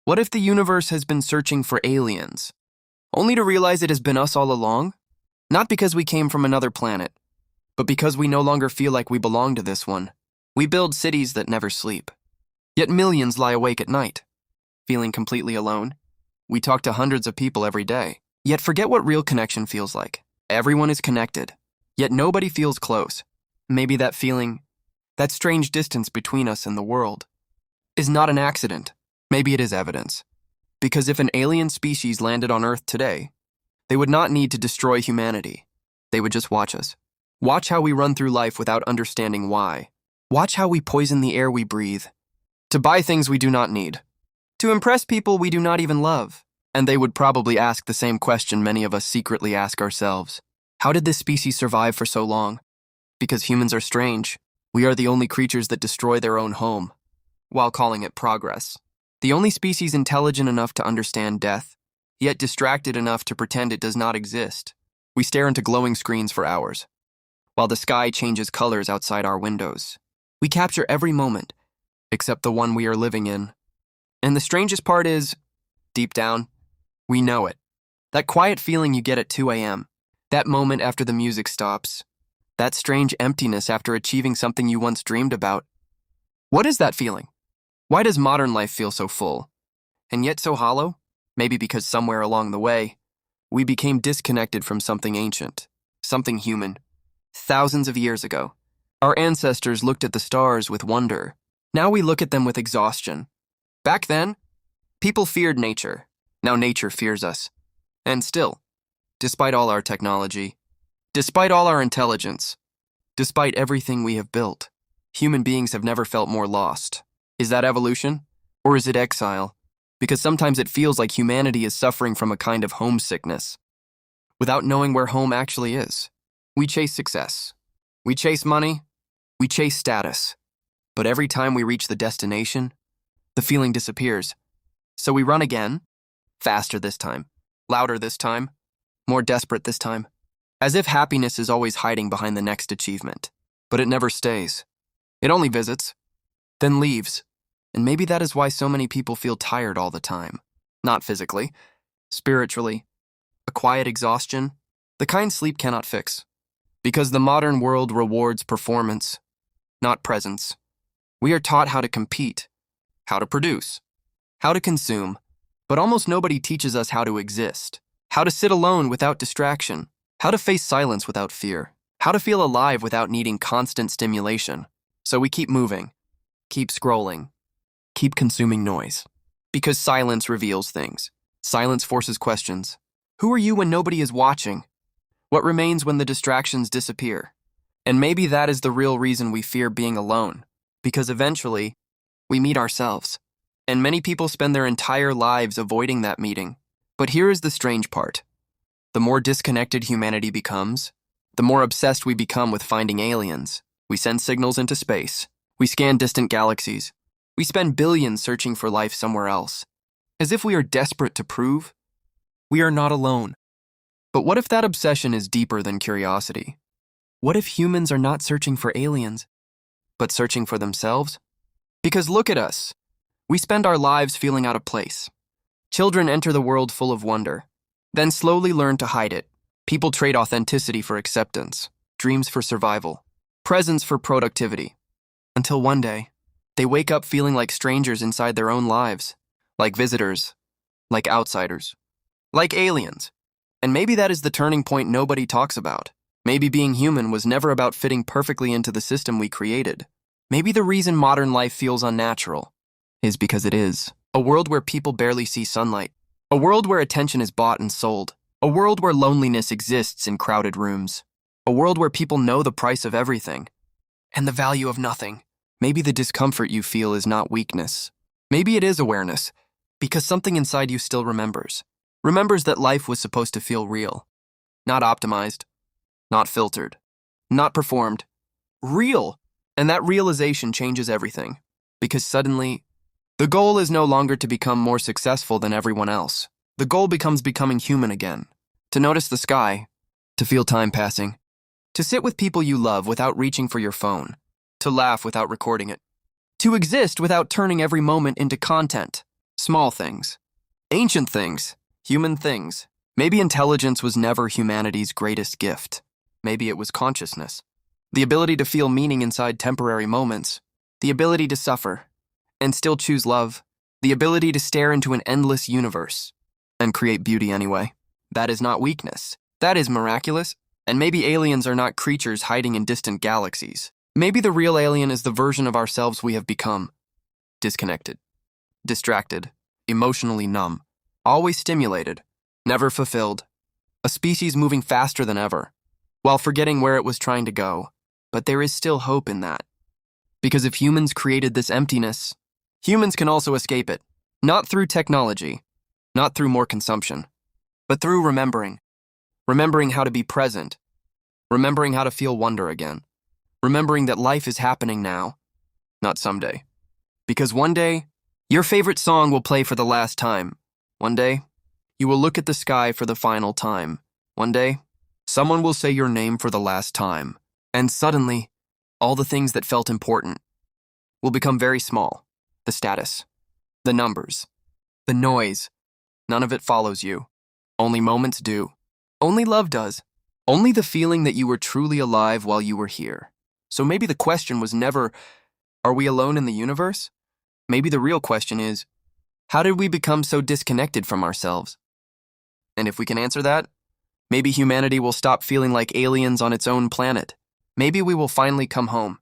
What if the universe has been searching for aliens, only to realize it has been us all along? Not because we came from another planet, but because we no longer feel like we belong to this one. We build cities that never sleep. Yet millions lie awake at night, feeling completely alone. We talk to hundreds of people every day, yet forget what real connection feels like. Everyone is connected, yet nobody feels close. Maybe that feeling, that strange distance between us and the world, is not an accident. Maybe it is evidence. Because if an alien species landed on Earth today, they would not need to destroy humanity. They would just watch us. Watch how we run through life without understanding why. Watch how we poison the air we breathe. To buy things we do not need. To impress people we do not even love. And they would probably ask the same question many of us secretly ask ourselves. How did this species survive for so long? Because humans are strange. We are the only creatures that destroy their own home, while calling it progress. The only species intelligent enough to understand death, yet distracted enough to pretend it does not exist. We stare into glowing screens for hours, while the sky changes colors outside our windows. We capture every moment, except the one we are living in. And the strangest part is, deep down, we know it. That quiet feeling you get at 2 a.m., that moment after the music stops, that strange emptiness after achieving something you once dreamed about. What is that feeling? Why does modern life feel so full, and yet so hollow? Maybe because somewhere along the way, we became disconnected from something ancient, something human. Thousands of years ago, our ancestors looked at the stars with wonder. Now we look at them with exhaustion. Back then, people feared nature. Now nature fears us. And still, despite all our technology, despite all our intelligence, despite everything we have built, human beings have never felt more lost. Is that evolution? Or is it exile? Because sometimes it feels like humanity is suffering from a kind of homesickness, without knowing where home actually is. We chase success. We chase money. We chase status. But every time we reach the destination, the feeling disappears. So we run again, faster this time, louder this time, more desperate this time, as if happiness is always hiding behind the next achievement. But it never stays. It only visits, then leaves. And maybe that is why so many people feel tired all the time. Not physically, spiritually. A quiet exhaustion, the kind sleep cannot fix. Because the modern world rewards performance, not presence. We are taught how to compete, how to produce, how to consume, but almost nobody teaches us how to exist, how to sit alone without distraction, how to face silence without fear, how to feel alive without needing constant stimulation. So we keep moving, keep scrolling, keep consuming noise. Because silence reveals things. Silence forces questions. Who are you when nobody is watching? What remains when the distractions disappear? And maybe that is the real reason we fear being alone. Because eventually, we meet ourselves. And many people spend their entire lives avoiding that meeting. But here is the strange part. The more disconnected humanity becomes, the more obsessed we become with finding aliens. We send signals into space. We scan distant galaxies. We spend billions searching for life somewhere else. As if we are desperate to prove we are not alone. But what if that obsession is deeper than curiosity? What if humans are not searching for aliens, but searching for themselves? Because look at us. We spend our lives feeling out of place. Children enter the world full of wonder, then slowly learn to hide it. People trade authenticity for acceptance, dreams for survival, presence for productivity. Until one day, they wake up feeling like strangers inside their own lives, like visitors, like outsiders, like aliens. And maybe that is the turning point nobody talks about. Maybe being human was never about fitting perfectly into the system we created. Maybe the reason modern life feels unnatural is because it is. A world where people barely see sunlight. A world where attention is bought and sold. A world where loneliness exists in crowded rooms. A world where people know the price of everything and the value of nothing. Maybe the discomfort you feel is not weakness. Maybe it is awareness, because something inside you still remembers. Remembers that life was supposed to feel real. Not optimized. Not filtered. Not performed. Real. And that realization changes everything. Because suddenly, the goal is no longer to become more successful than everyone else. The goal becomes becoming human again. To notice the sky. To feel time passing. To sit with people you love without reaching for your phone. To laugh without recording it. To exist without turning every moment into content. Small things. Ancient things. Human things. Maybe intelligence was never humanity's greatest gift. Maybe it was consciousness. The ability to feel meaning inside temporary moments. The ability to suffer and still choose love. The ability to stare into an endless universe and create beauty anyway. That is not weakness. That is miraculous. And maybe aliens are not creatures hiding in distant galaxies. Maybe the real alien is the version of ourselves we have become. Disconnected, distracted, emotionally numb, always stimulated, never fulfilled. A species moving faster than ever, while forgetting where it was trying to go. But there is still hope in that. Because if humans created this emptiness, humans can also escape it. Not through technology, not through more consumption, but through remembering. Remembering how to be present. Remembering how to feel wonder again. Remembering that life is happening now, not someday. Because one day, your favorite song will play for the last time. One day, you will look at the sky for the final time. One day, someone will say your name for the last time. And suddenly, all the things that felt important will become very small. The status, the numbers, the noise. None of it follows you. Only moments do. Only love does. Only the feeling that you were truly alive while you were here. So maybe the question was never, are we alone in the universe? Maybe the real question is, how did we become so disconnected from ourselves? And if we can answer that, maybe humanity will stop feeling like aliens on its own planet. Maybe we will finally come home.